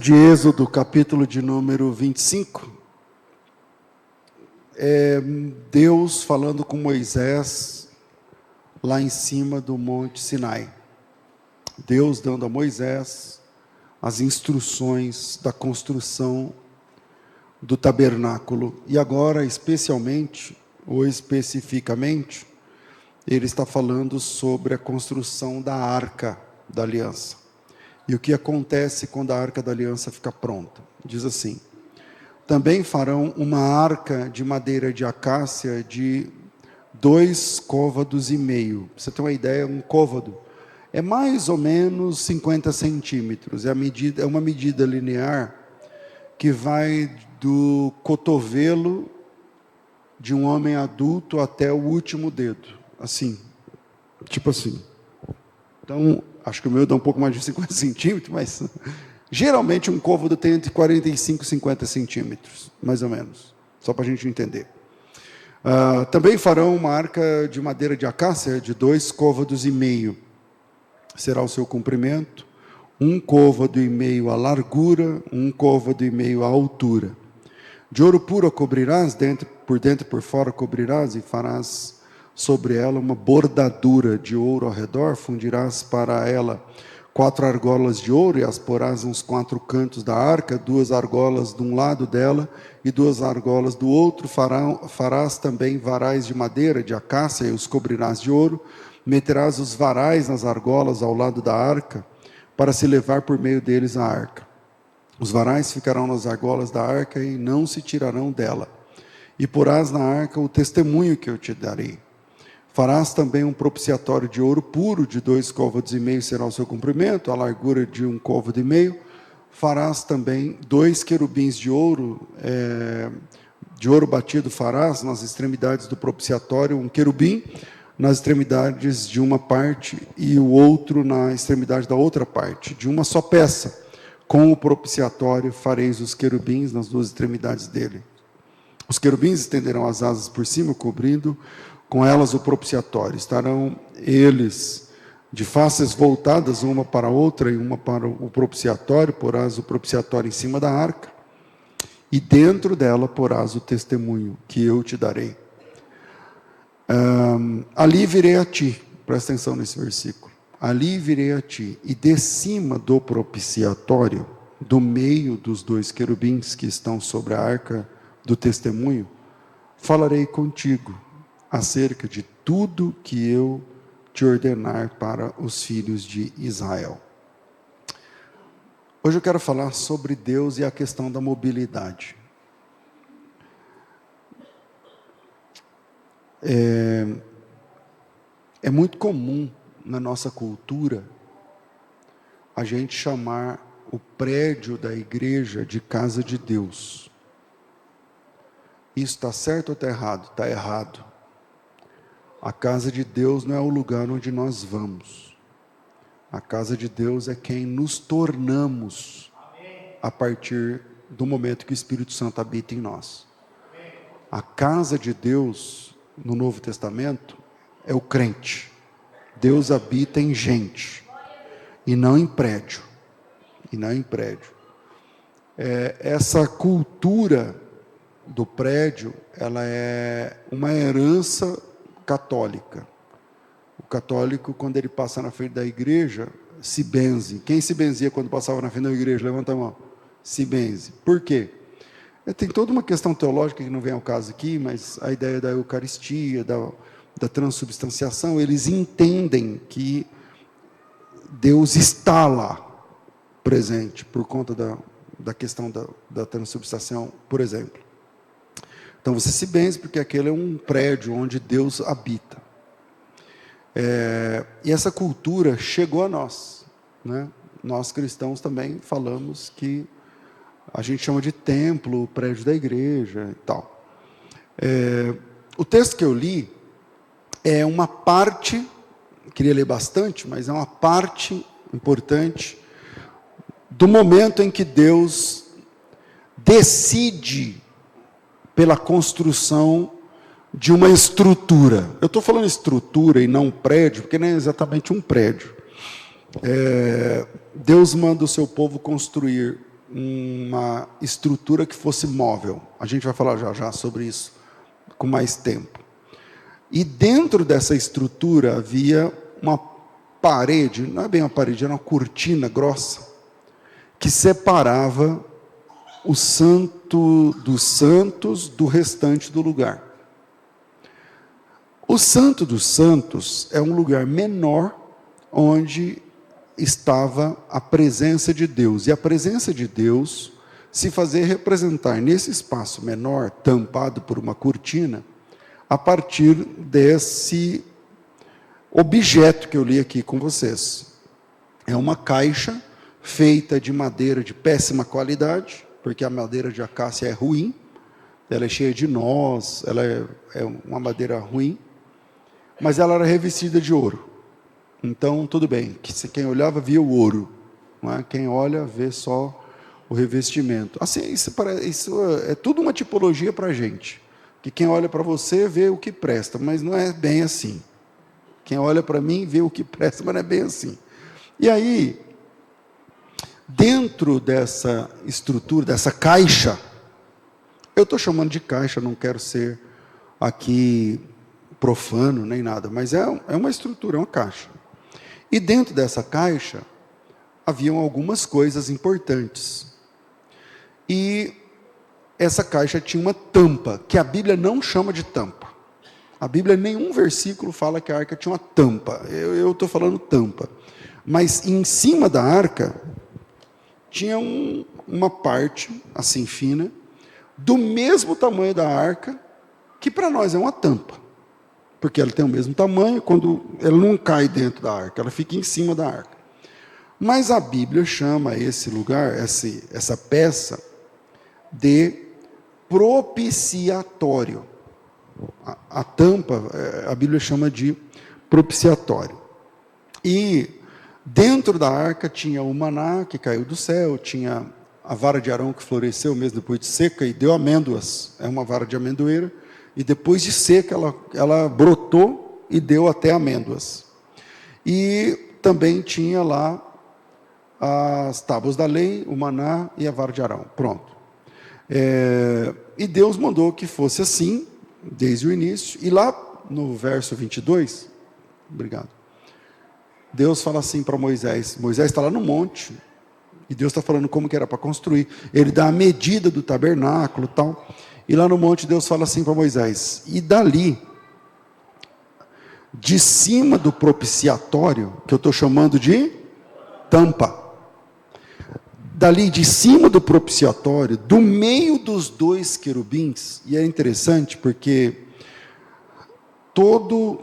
De Êxodo, capítulo de número 25, Deus falando com Moisés lá em cima do Monte Sinai. Deus dando a Moisés as instruções da construção do tabernáculo. E agora, especialmente, ou especificamente, ele está falando sobre a construção da Arca da Aliança. E o que acontece quando a Arca da Aliança fica pronta? Diz assim: também farão uma arca de madeira de acácia de 2,5 côvados. Você tem uma ideia, um côvado é mais ou menos 50 centímetros. É uma medida linear que vai do cotovelo de um homem adulto até o último dedo. Assim, tipo assim. Então, acho que o meu dá um pouco mais de 50 centímetros, mas geralmente um côvado tem entre 45 e 50 centímetros, mais ou menos, só para a gente entender. Também farão uma arca de madeira de acácia de 2,5 côvados. Será o seu comprimento, 1,5 côvado a largura, 1,5 côvado a altura. De ouro puro a cobrirás, por dentro e por fora cobrirás, e farás sobre ela uma bordadura de ouro ao redor, fundirás para ela 4 argolas de ouro, e as porás nos 4 cantos da arca, 2 argolas de um lado dela, e 2 argolas do outro. Farás também varais de madeira, de acácia, e os cobrirás de ouro. Meterás os varais nas argolas ao lado da arca, para se levar por meio deles a arca. Os varais ficarão nas argolas da arca, e não se tirarão dela. E porás na arca o testemunho que eu te darei. Farás também um propiciatório de ouro puro, de 2,5 côvados será o seu comprimento, a largura de 1,5 côvado. Farás também 2 querubins de ouro batido farás nas extremidades do propiciatório, um querubim nas extremidades de uma parte e o outro na extremidade da outra parte, de uma só peça. Com o propiciatório fareis os querubins nas 2 extremidades dele. Os querubins estenderão as asas por cima, cobrindo com elas o propiciatório. Estarão eles de faces voltadas, uma para a outra e uma para o propiciatório. Porás o propiciatório em cima da arca, e dentro dela porás o testemunho que eu te darei. Ali virei a ti, presta atenção nesse versículo. Ali virei a ti, e de cima do propiciatório, do meio dos 2 querubins que estão sobre a arca do testemunho, falarei contigo acerca de tudo que eu te ordenar para os filhos de Israel. Hoje eu quero falar sobre Deus e a questão da mobilidade. É muito comum na nossa cultura a gente chamar o prédio da igreja de casa de Deus. Isso está certo ou está errado? Está errado. A casa de Deus não é o lugar onde nós vamos. A casa de Deus é quem nos tornamos a partir do momento que o Espírito Santo habita em nós. A casa de Deus, no Novo Testamento, é o crente. Deus habita em gente, e não em prédio. Essa cultura do prédio, ela é uma herança católica. O católico, quando ele passa na frente da igreja, se benze. Quem se benzia quando passava na frente da igreja? Levanta a mão. Se benze. Por quê? Tem toda uma questão teológica que não vem ao caso aqui, mas a ideia da Eucaristia, da transubstanciação, eles entendem que Deus está lá, presente, por conta da questão da transubstanciação, por exemplo. Então você se benze porque aquele é um prédio onde Deus habita. E essa cultura chegou a nós, né? Nós cristãos também falamos que a gente chama de templo, o prédio da igreja e tal. O texto que eu li é uma parte, queria ler bastante, mas é uma parte importante do momento em que Deus decide pela construção de uma estrutura. Eu estou falando estrutura e não prédio, porque não é exatamente um prédio. Deus manda o seu povo construir uma estrutura que fosse móvel. A gente vai falar já já sobre isso com mais tempo. E dentro dessa estrutura havia uma parede, não é bem uma parede, era uma cortina grossa, que separava o santo dos santos do restante do lugar. O Santo dos Santos é um lugar menor onde estava a presença de Deus. E a presença de Deus se fazia representar nesse espaço menor, tampado por uma cortina, a partir desse objeto que eu li aqui com vocês. É uma caixa feita de madeira de péssima qualidade, porque a madeira de acácia é ruim, ela é cheia de nós, ela é uma madeira ruim, mas ela era revestida de ouro. Então, tudo bem, quem olhava via o ouro, não é? Quem olha vê só o revestimento. Assim, isso é tudo uma tipologia para a gente, que quem olha para você vê o que presta, mas não é bem assim. Quem olha para mim vê o que presta, mas não é bem assim. E aí, dentro dessa estrutura, dessa caixa, eu estou chamando de caixa, não quero ser aqui profano nem nada, mas é uma estrutura, é uma caixa. E dentro dessa caixa, haviam algumas coisas importantes. E essa caixa tinha uma tampa, que a Bíblia não chama de tampa. A Bíblia, nenhum versículo fala que a arca tinha uma tampa. Eu estou falando tampa. Mas em cima da arca, tinha uma parte, assim fina, do mesmo tamanho da arca, que para nós é uma tampa. Porque ela tem o mesmo tamanho, quando ela não cai dentro da arca, ela fica em cima da arca. Mas a Bíblia chama esse lugar, essa peça, de propiciatório. A tampa, a Bíblia chama de propiciatório. E dentro da arca tinha o maná que caiu do céu, tinha a vara de Arão que floresceu mesmo depois de seca e deu amêndoas. É uma vara de amendoeira. E depois de seca, ela brotou e deu até amêndoas. E também tinha lá as tábuas da lei, o maná e a vara de Arão. Pronto. E Deus mandou que fosse assim, desde o início. E lá no verso 22, obrigado, Deus fala assim para Moisés. Moisés está lá no monte, e Deus está falando como que era para construir. Ele dá a medida do tabernáculo e tal. E lá no monte Deus fala assim para Moisés, e dali, de cima do propiciatório, que eu estou chamando de tampa, dali de cima do propiciatório, do meio dos dois querubins, e é interessante porque todo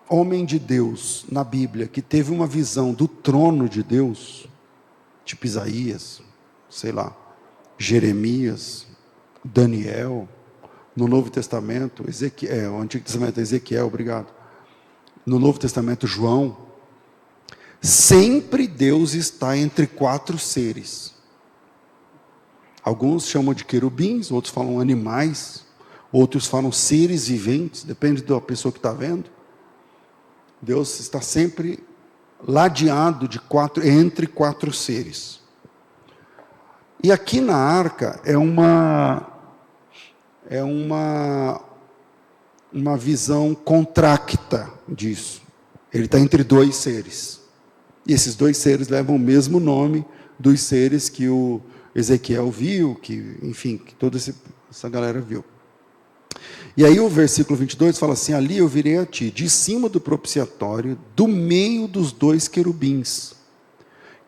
homem de Deus na Bíblia, que teve uma visão do trono de Deus, tipo Isaías, sei lá, Jeremias, Daniel, no Novo Testamento, Ezequiel, o Antigo Testamento é Ezequiel, obrigado. No Novo Testamento, João, sempre Deus está entre quatro seres. Alguns chamam de querubins, outros falam animais, outros falam seres viventes, depende da pessoa que está vendo. Deus está sempre ladeado entre quatro seres. E aqui na arca é uma visão contracta disso. Ele está entre dois seres. E esses dois seres levam o mesmo nome dos seres que o Ezequiel viu, que toda essa galera viu. E aí o versículo 22 fala assim, ali eu virei a ti, de cima do propiciatório, do meio dos dois querubins,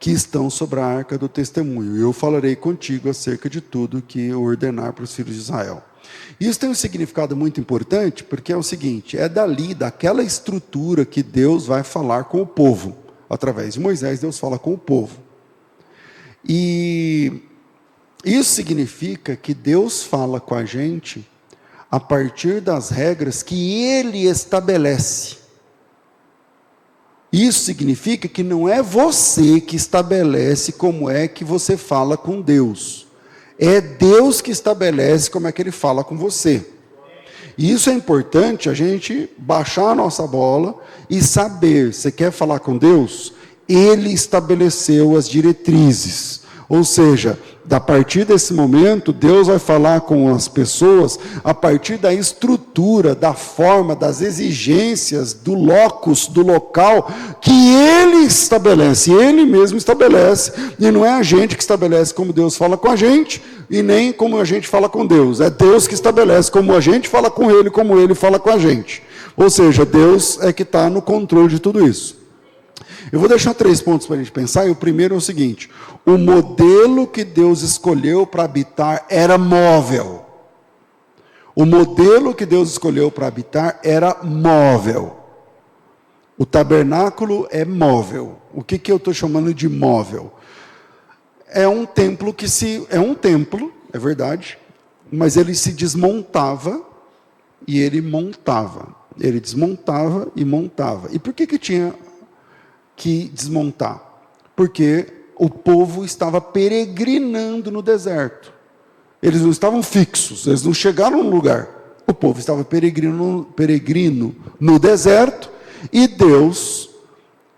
que estão sobre a arca do testemunho, e eu falarei contigo acerca de tudo que eu ordenar para os filhos de Israel. Isso tem um significado muito importante, porque é o seguinte, é dali, daquela estrutura que Deus vai falar com o povo. Através de Moisés, Deus fala com o povo. E isso significa que Deus fala com a gente a partir das regras que Ele estabelece. Isso significa que não é você que estabelece como é que você fala com Deus. É Deus que estabelece como é que Ele fala com você. E isso é importante a gente baixar a nossa bola e saber, você quer falar com Deus? Ele estabeleceu as diretrizes. Ou seja, a partir desse momento, Deus vai falar com as pessoas a partir da estrutura, da forma, das exigências, do locus, do local, que Ele estabelece, Ele mesmo estabelece, e não é a gente que estabelece como Deus fala com a gente, e nem como a gente fala com Deus, é Deus que estabelece como a gente fala com Ele, como Ele fala com a gente. Ou seja, Deus é que está no controle de tudo isso. Eu vou deixar 3 pontos para a gente pensar, e o primeiro é o seguinte: o modelo que Deus escolheu para habitar era móvel. O modelo que Deus escolheu para habitar era móvel. O tabernáculo é móvel. O que eu estou chamando de móvel? É um templo é verdade, mas ele se desmontava e ele montava. Ele desmontava e montava. E por que tinha que desmontar? Porque o povo estava peregrinando no deserto. Eles não estavam fixos, eles não chegaram no lugar. O povo estava peregrino no deserto, e Deus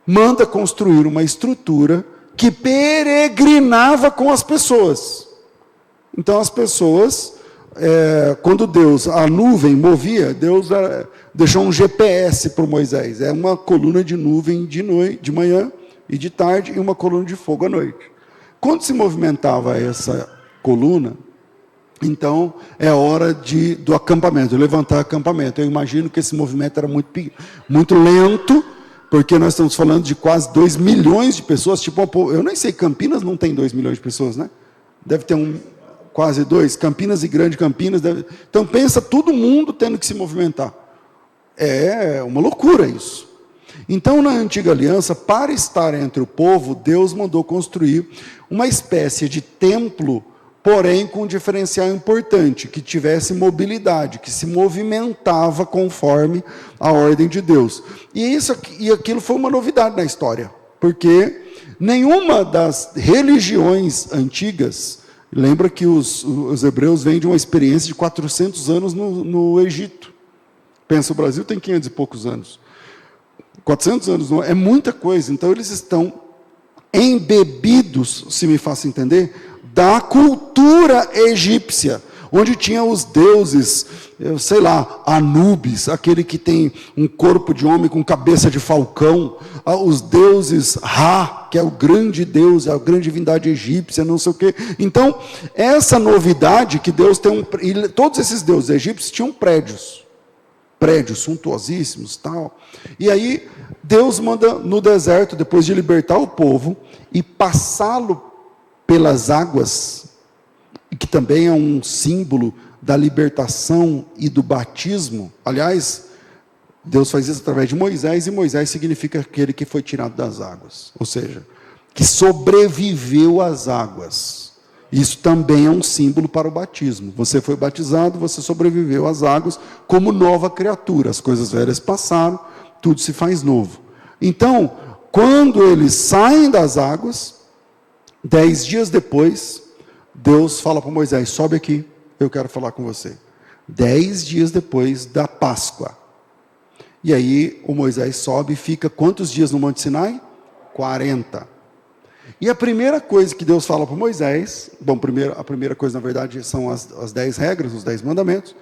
manda construir uma estrutura que peregrinava com as pessoas. Então as pessoas, quando a nuvem movia, Deus deixou um GPS para Moisés. É uma coluna de nuvem de manhã e de tarde, e uma coluna de fogo à noite. Quando se movimentava essa coluna, então é hora do acampamento, levantar acampamento. Eu imagino que esse movimento era muito lento, porque nós estamos falando de quase 2 milhões de pessoas. Eu nem sei, Campinas não tem 2 milhões de pessoas, né? Deve ter quase 2, Campinas e Grande Campinas. Então pensa, todo mundo tendo que se movimentar. É uma loucura isso. Então, na antiga aliança, para estar entre o povo, Deus mandou construir uma espécie de templo, porém com um diferencial importante, que tivesse mobilidade, que se movimentava conforme a ordem de Deus. E aquilo foi uma novidade na história, porque nenhuma das religiões antigas, lembra que os hebreus vêm de uma experiência de 400 anos no Egito. Pensa, o Brasil tem 500 e poucos anos. 400 anos é muita coisa. Então eles estão embebidos, se me faço entender, da cultura egípcia, onde tinha os deuses, Anubis, aquele que tem um corpo de homem com cabeça de falcão, os deuses Ra, que é o grande deus, a grande divindade egípcia, não sei o quê. Então, essa novidade que Deus tem e todos esses deuses egípcios tinham prédios suntuosíssimos, tal. E aí Deus manda no deserto, depois de libertar o povo e passá-lo pelas águas, que também é um símbolo da libertação e do batismo. Aliás, Deus faz isso através de Moisés, e Moisés significa aquele que foi tirado das águas, ou seja, que sobreviveu às águas. Isso também é um símbolo para o batismo. Você foi batizado, você sobreviveu às águas como nova criatura. As coisas velhas passaram, tudo se faz novo. Então, quando eles saem das águas, 10 dias depois, Deus fala para Moisés: sobe aqui, eu quero falar com você. 10 dias depois da Páscoa. E aí o Moisés sobe e fica quantos dias no Monte Sinai? 40. E a primeira coisa que Deus fala para Moisés, a primeira coisa, na verdade, são as 10 regras, os 10 mandamentos,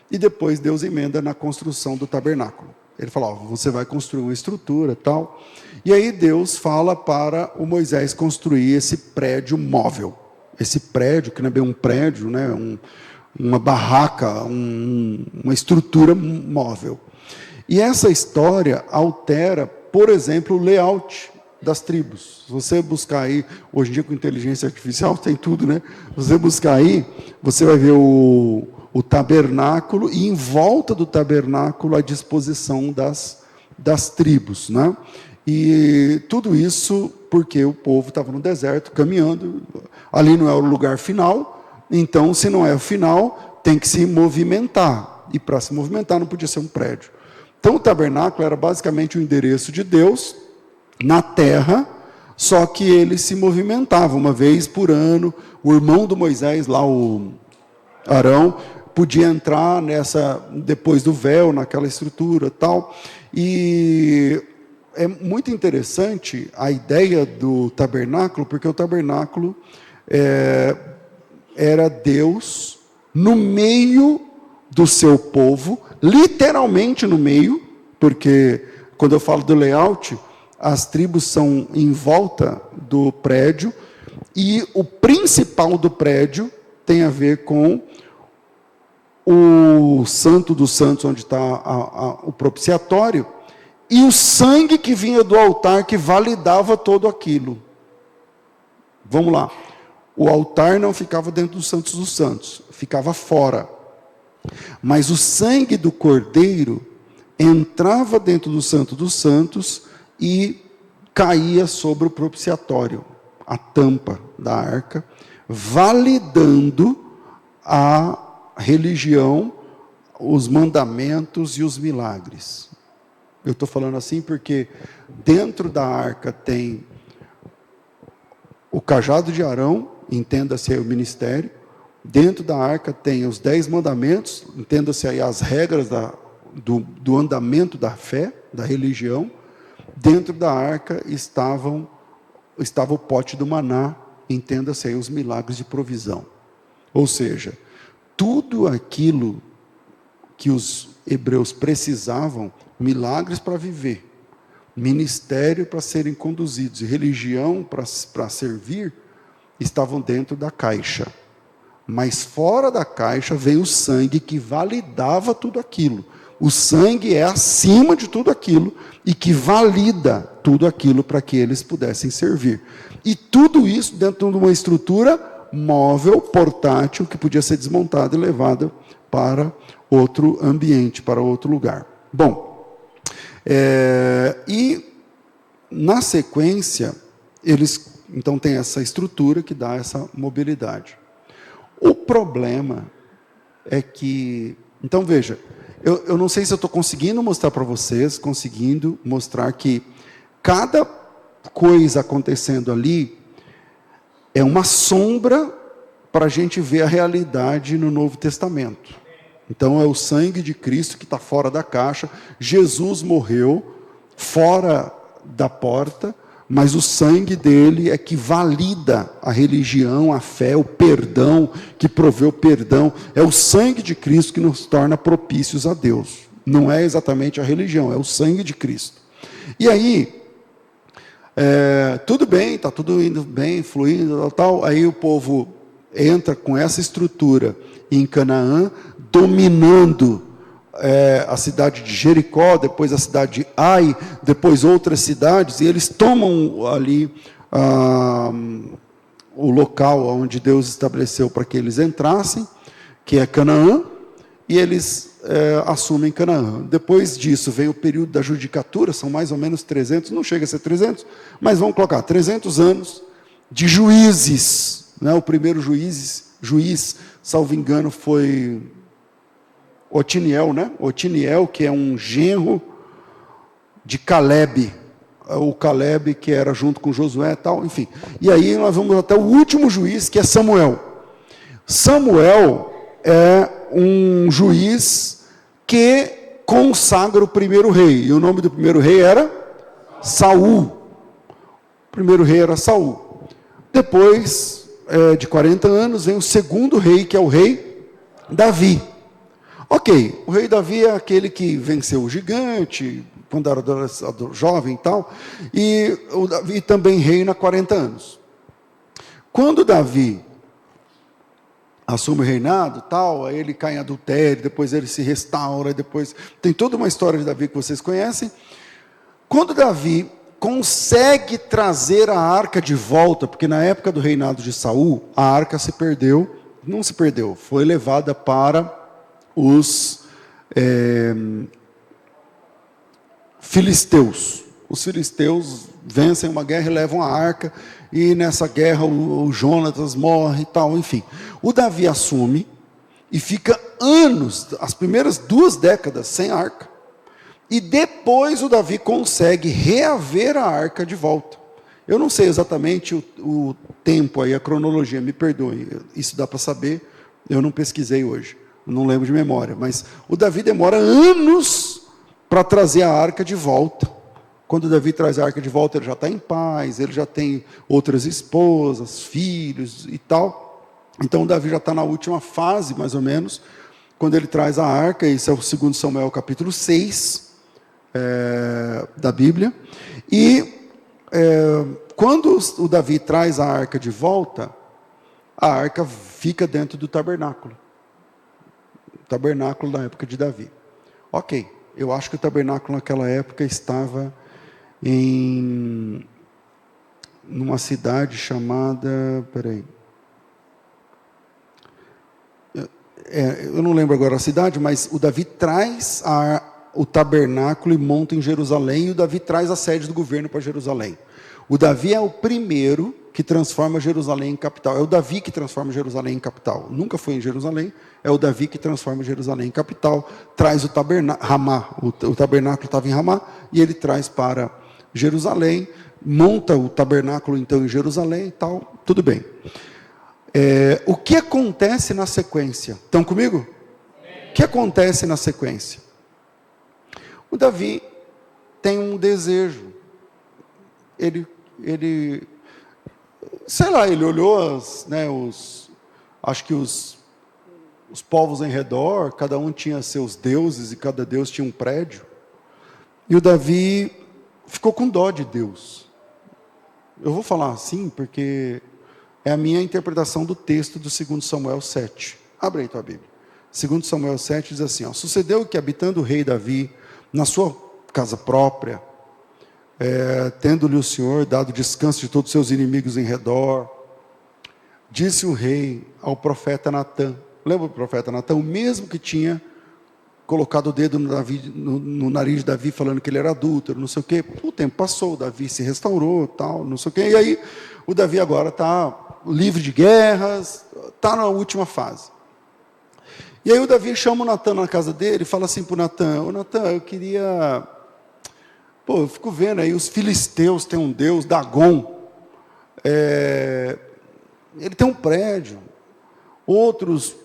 e depois Deus emenda na construção do tabernáculo. Ele fala: você vai construir uma estrutura, tal. E aí Deus fala para o Moisés construir esse prédio móvel. Esse prédio, que não é bem um prédio, né? Uma barraca, uma estrutura móvel. E essa história altera, por exemplo, o layout das tribos. Se você buscar aí, hoje em dia com inteligência artificial tem tudo, né? Se você buscar aí, você vai ver o tabernáculo, e em volta do tabernáculo a disposição das tribos, né? E tudo isso porque o povo estava no deserto, caminhando, ali não é o lugar final, então se não é o final, tem que se movimentar, e para se movimentar não podia ser um prédio. Então o tabernáculo era basicamente o endereço de Deus na terra, só que ele se movimentava uma vez por ano. O irmão do Moisés, lá o Arão, podia entrar depois do véu, naquela estrutura, tal. E é muito interessante a ideia do tabernáculo, porque o tabernáculo era Deus no meio do seu povo, literalmente no meio, porque quando eu falo do layout, as tribos são em volta do prédio, e o principal do prédio tem a ver com o Santo dos Santos, onde está o propiciatório, e o sangue que vinha do altar, que validava todo aquilo. Vamos lá. O altar não ficava dentro dos Santos dos Santos, ficava fora. Mas o sangue do Cordeiro entrava dentro do Santo dos Santos e caía sobre o propiciatório, a tampa da arca, validando a religião, os mandamentos e os milagres. Eu estou falando assim porque dentro da arca tem o cajado de Arão, entenda-se aí o ministério. Dentro da arca tem os 10 mandamentos, entenda-se aí as regras do andamento da fé, da religião. Dentro da arca estava o pote do maná, entenda-se aí os milagres de provisão. Ou seja, tudo aquilo que os hebreus precisavam, milagres para viver, ministério para serem conduzidos, e religião para servir, estavam dentro da caixa. Mas fora da caixa veio o sangue que validava tudo aquilo. O sangue é acima de tudo aquilo e que valida tudo aquilo para que eles pudessem servir. E tudo isso dentro de uma estrutura móvel, portátil, que podia ser desmontada e levada para outro ambiente, para outro lugar. Bom, e na sequência, eles então têm essa estrutura que dá essa mobilidade. O problema é que, então veja, eu não sei se eu estou conseguindo mostrar para vocês, conseguindo mostrar que cada coisa acontecendo ali é uma sombra para a gente ver a realidade no Novo Testamento. Então é o sangue de Cristo que está fora da caixa, Jesus morreu fora da porta, mas o sangue dele é que valida a religião, a fé, o perdão, que provê o perdão. É o sangue de Cristo que nos torna propícios a Deus. Não é exatamente a religião, é o sangue de Cristo. E aí, tudo bem, está tudo indo bem, fluindo, tal. Aí o povo entra com essa estrutura em Canaã, dominando a cidade de Jericó, depois a cidade de Ai, depois outras cidades, e eles tomam ali o local onde Deus estabeleceu para que eles entrassem, que é Canaã, e eles assumem Canaã. Depois disso vem o período da judicatura, são mais ou menos 300, não chega a ser 300, mas vamos colocar 300 anos de juízes, né? O primeiro juiz, salvo engano, foi Otiniel, né? Otiniel, que é um genro de Caleb, o Caleb que era junto com Josué e tal, enfim. E aí nós vamos até o último juiz, que é Samuel. Samuel é um juiz que consagra o primeiro rei, e o nome do primeiro rei era Saul. O primeiro rei era Saul. Depois de 40 anos vem o segundo rei, que é o rei Davi. Ok, o rei Davi é aquele que venceu o gigante, quando era jovem e tal, e o Davi também reina 40 anos. Quando Davi assume o reinado, tal, aí ele cai em adultério, depois ele se restaura, depois tem toda uma história de Davi que vocês conhecem. Quando Davi consegue trazer a arca de volta, porque na época do reinado de Saul, a arca se perdeu, não se perdeu, foi levada para os filisteus. Os filisteus vencem uma guerra e levam a arca, e nessa guerra o Jonatas morre e tal, enfim. O Davi assume e fica anos, as primeiras 2 décadas sem arca, e depois o Davi consegue reaver a arca de volta. Eu não sei exatamente o tempo aí, a cronologia, me perdoem, isso dá para saber, eu não pesquisei hoje, não lembro de memória, mas o Davi demora anos para trazer a arca de volta, Quando Davi traz a arca de volta, ele já está em paz, ele já tem outras esposas, filhos e tal. Então Davi já está na última fase, mais ou menos, quando ele traz a arca. Isso é o 2 Samuel capítulo 6 da Bíblia. E quando o Davi traz a arca de volta, a arca fica dentro do tabernáculo. O tabernáculo da época de Davi. Ok, eu acho que o tabernáculo naquela época estava numa cidade chamada, eu não lembro agora a cidade, mas o Davi traz o tabernáculo e monta em Jerusalém, e o Davi traz a sede do governo para Jerusalém. O Davi é o primeiro que transforma Jerusalém em capital. É o Davi que transforma Jerusalém em capital. Nunca foi em Jerusalém, é o Davi que transforma Jerusalém em capital. Traz o tabernáculo, Ramá, o tabernáculo estava em Ramá, e ele traz para Jerusalém, monta o tabernáculo então em Jerusalém e tal, tudo bem. O que acontece na sequência? Estão comigo? O que acontece na sequência? O Davi tem um desejo. Ele sei lá, ele olhou acho que os povos em redor, cada um tinha seus deuses e cada deus tinha um prédio. E o Davi ficou com dó de Deus. Eu vou falar assim porque é a minha interpretação do texto do 2 Samuel 7. Abre aí tua Bíblia. 2 Samuel 7 diz assim, sucedeu que habitando o rei Davi na sua casa própria, tendo-lhe o Senhor dado descanso de todos os seus inimigos em redor, disse o rei ao profeta Natã. Lembra o profeta Natã? O mesmo que tinha colocado o dedo no nariz de Davi, falando que ele era adúltero, não sei o quê. O tempo passou, o Davi se restaurou, tal, não sei o quê. E aí, o Davi agora está livre de guerras, está na última fase. E aí o Davi chama o Natã na casa dele e fala assim para o Natã, Natã, eu queria... eu fico vendo aí, os filisteus têm um deus, Dagon. Ele tem um prédio. Outros,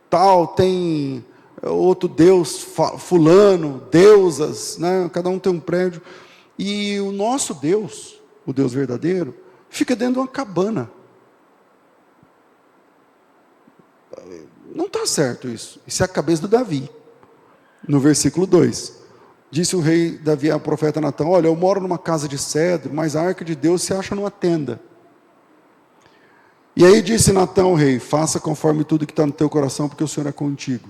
tal, tem outro deus, fulano, deusas, né? Cada um tem um prédio. E o nosso Deus, o Deus verdadeiro, fica dentro de uma cabana. Não está certo isso. Isso é a cabeça do Davi. No versículo 2. Disse o rei Davi ao profeta Natã, olha, eu moro numa casa de cedro, mas a arca de Deus se acha numa tenda. E aí disse Natã ao rei, faça conforme tudo que está no teu coração, porque o Senhor é contigo.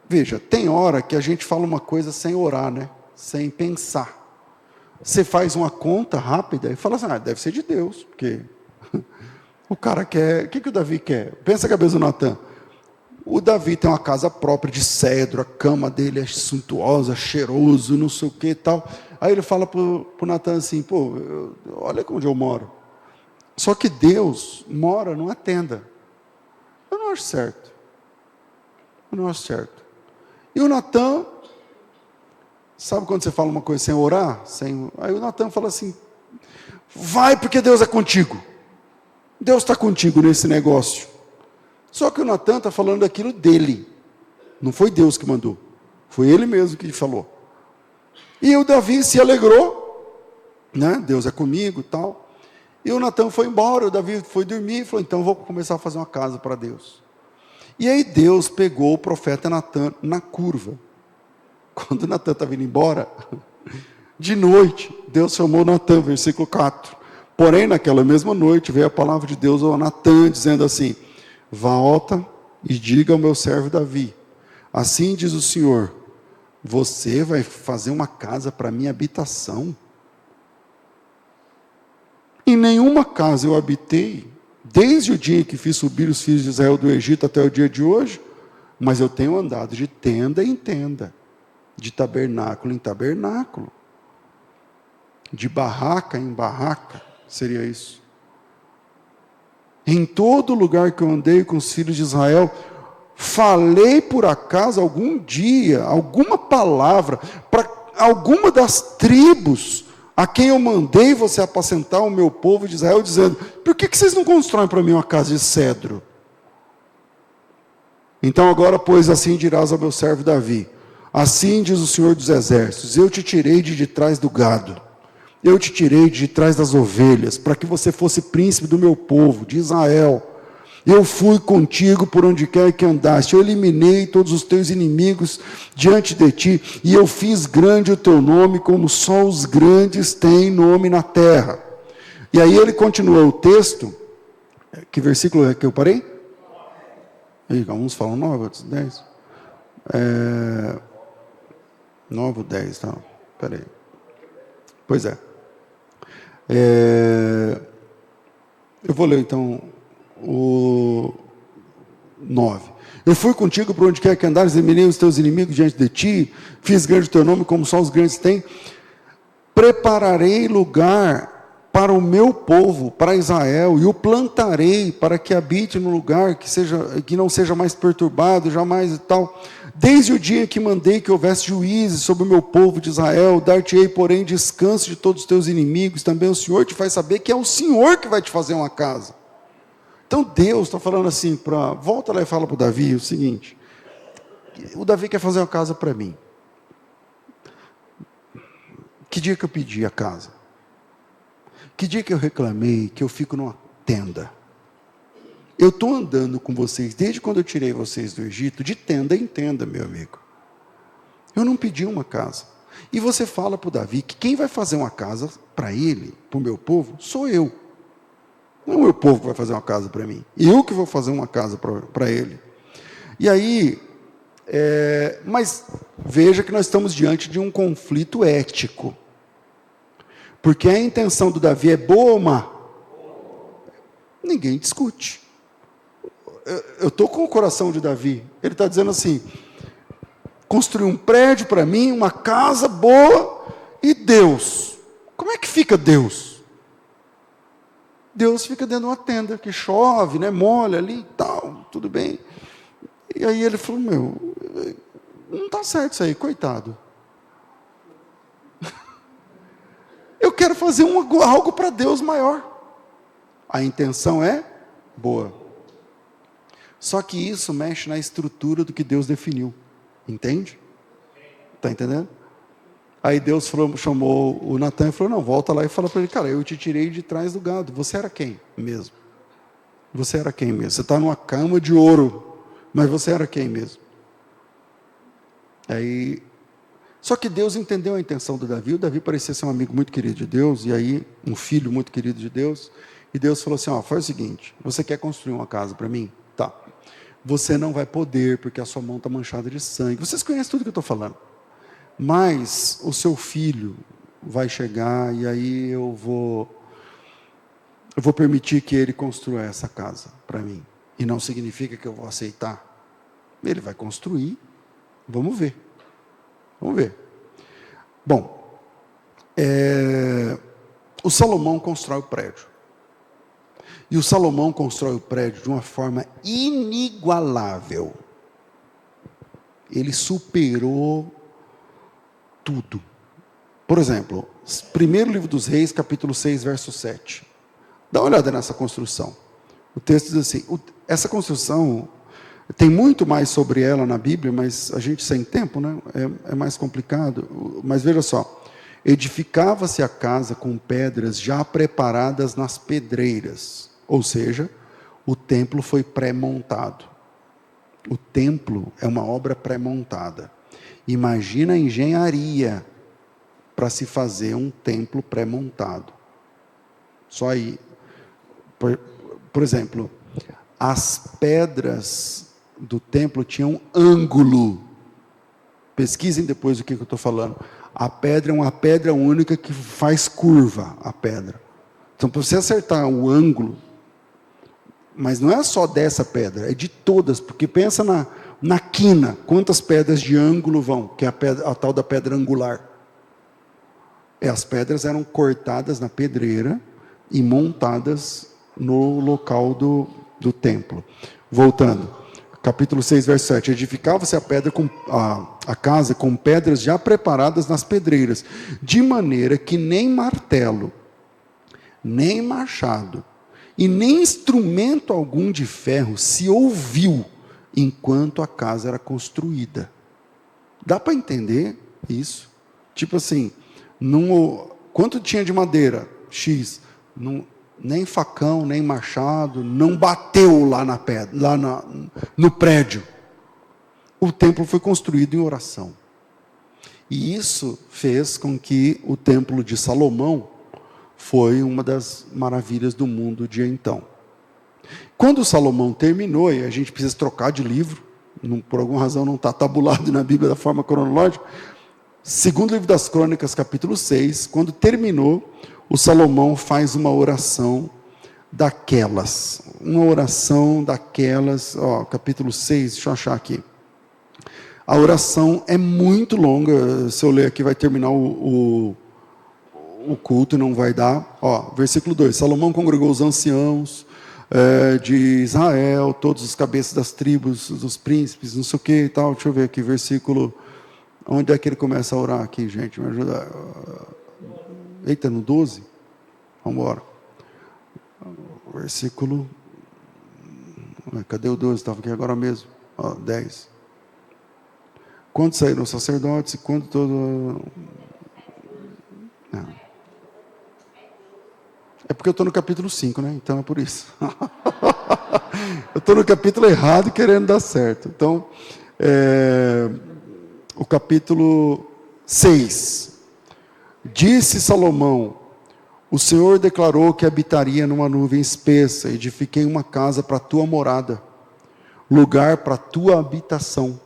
Veja, tem hora que a gente fala uma coisa sem orar, né? Sem pensar. Você faz uma conta rápida e fala assim, deve ser de Deus, porque o cara quer... O que o Davi quer? Pensa a cabeça do Natã. O Davi tem uma casa própria de cedro, a cama dele é suntuosa, cheiroso, não sei o que e tal. Aí ele fala para o Natã assim, olha onde eu moro. Só que Deus mora numa tenda. Eu não acho certo. E o Natã, sabe quando você fala uma coisa sem orar? Aí o Natã fala assim, vai porque Deus é contigo. Deus está contigo nesse negócio. Só que o Natã está falando daquilo dele. Não foi Deus que mandou. Foi ele mesmo que falou. E o Davi se alegrou. Né? Deus é comigo e tal. E o Natã foi embora. O Davi foi dormir e falou, então vou começar a fazer uma casa para Deus. E aí Deus pegou o profeta Natã na curva. Quando o Natã estava indo embora, de noite, Deus chamou Natã, versículo 4. Porém, naquela mesma noite, veio a palavra de Deus ao Natã, dizendo assim, volta e diga ao meu servo Davi, assim diz o Senhor, você vai fazer uma casa para minha habitação? Em nenhuma casa eu habitei, desde o dia em que fiz subir os filhos de Israel do Egito até o dia de hoje, mas eu tenho andado de tenda em tenda, de tabernáculo em tabernáculo, de barraca em barraca, seria isso. Em todo lugar que eu andei com os filhos de Israel, falei por acaso algum dia, alguma palavra, para alguma das tribos, a quem eu mandei você apacentar o meu povo de Israel, dizendo, por que vocês não constroem para mim uma casa de cedro? Então agora, pois, assim dirás ao meu servo Davi, Assim diz o Senhor dos Exércitos: eu te tirei de trás do gado, eu te tirei de trás das ovelhas, para que você fosse príncipe do meu povo, de Israel. Eu fui contigo por onde quer que andaste, eu eliminei todos os teus inimigos diante de ti, e eu fiz grande o teu nome, como só os grandes têm nome na terra. E aí ele continua o texto, que versículo é que eu parei? Alguns falam 9, outros 10. 9 ou 10, tá? Peraí. Pois é. Eu vou ler então o 9. Eu fui contigo por onde quer que andares, eliminei os teus inimigos diante de ti, fiz grande o teu nome, como só os grandes têm. Prepararei lugar para o meu povo, para Israel, e o plantarei para que habite no lugar que não seja mais perturbado, jamais e tal. Desde o dia que mandei que houvesse juízes sobre o meu povo de Israel, dar-te-ei, porém, descanso de todos os teus inimigos. Também o Senhor te faz saber que é o Senhor que vai te fazer uma casa. Então Deus está falando assim, volta lá e fala para o Davi o seguinte: o Davi quer fazer uma casa para mim. Que dia que eu pedi a casa? Que dia que eu reclamei que eu fico numa tenda? Eu estou andando com vocês, desde quando eu tirei vocês do Egito, de tenda em tenda, meu amigo. Eu não pedi uma casa. E você fala para o Davi que quem vai fazer uma casa para ele, para o meu povo, sou eu. Não é o meu povo que vai fazer uma casa para mim. Eu que vou fazer uma casa para ele. E aí, mas veja que nós estamos diante de um conflito ético. Porque a intenção do Davi é boa ou má? Ninguém discute. Eu estou com o coração de Davi. Ele está dizendo assim: construir um prédio para mim, uma casa boa, e Deus. Como é que fica Deus? Deus fica dentro de uma tenda, que chove, né, molha ali e tal, tudo bem. E aí ele falou: não está certo isso aí, coitado. Eu quero fazer algo para Deus maior. A intenção é boa. Só que isso mexe na estrutura do que Deus definiu. Entende? Está entendendo? Aí Deus chamou o Natan e falou: não, volta lá e fala para ele: cara, eu te tirei de trás do gado. Você era quem mesmo? Você era quem mesmo? Você está numa cama de ouro, mas você era quem mesmo? Aí, só que Deus entendeu a intenção do Davi. O Davi parecia ser um amigo muito querido de Deus, e aí um filho muito querido de Deus. E Deus falou assim: faz o seguinte, você quer construir uma casa para mim? Tá. Você não vai poder, porque a sua mão está manchada de sangue. Vocês conhecem tudo que eu estou falando. Mas o seu filho vai chegar, e aí eu vou permitir que ele construa essa casa para mim. E não significa que eu vou aceitar. Ele vai construir, vamos ver. Vamos ver. Bom, o Salomão constrói o prédio. E o Salomão constrói o prédio de uma forma inigualável. Ele superou tudo. Por exemplo, primeiro livro dos Reis, capítulo 6, verso 7. Dá uma olhada nessa construção. O texto diz assim: essa construção, tem muito mais sobre ela na Bíblia, mas a gente sem tempo, né? É mais complicado. Mas veja só: edificava-se a casa com pedras já preparadas nas pedreiras. Ou seja, o templo foi pré-montado. O templo é uma obra pré-montada. Imagina a engenharia para se fazer um templo pré-montado. Só aí. Por exemplo, as pedras do templo tinham ângulo. Pesquisem depois o que eu estou falando. A pedra é uma pedra única que faz curva, a pedra. Então, para você acertar o ângulo, mas não é só dessa pedra, é de todas, porque pensa na quina, quantas pedras de ângulo vão, que é a tal da pedra angular. As pedras eram cortadas na pedreira e montadas no local do templo. Voltando, capítulo 6, verso 7. Edificava-se a casa com pedras já preparadas nas pedreiras, de maneira que nem martelo, nem machado, e nem instrumento algum de ferro se ouviu, enquanto a casa era construída. Dá para entender isso? Tipo assim, quanto tinha de madeira? X. Nem facão, nem machado, não bateu lá na pedra, no prédio. O templo foi construído em oração. E isso fez com que o templo de Salomão foi uma das maravilhas do mundo de então. Quando Salomão terminou, e a gente precisa trocar de livro, por alguma razão não está tabulado na Bíblia da forma cronológica, segundo livro das Crônicas, capítulo 6, quando terminou, o Salomão faz uma oração daquelas, capítulo 6, deixa eu achar aqui. A oração é muito longa, se eu ler aqui vai terminar o culto e não vai dar. Versículo 2, Salomão congregou os anciãos de Israel, todos os cabeças das tribos, dos príncipes, não sei o que e tal. Deixa eu ver aqui, versículo, onde é que ele começa a orar aqui, gente, me ajuda. Eita, no 12? Vamos embora. Versículo, cadê o 12? Estava aqui agora mesmo. 10. Quando saíram os sacerdotes e quando todo... Não. É porque eu estou no capítulo 5, né? Então é por isso. Eu estou no capítulo errado querendo dar certo. Então, o capítulo 6. Disse Salomão: o Senhor declarou que habitaria numa nuvem espessa, edifiquei uma casa para a tua morada, lugar para a tua habitação.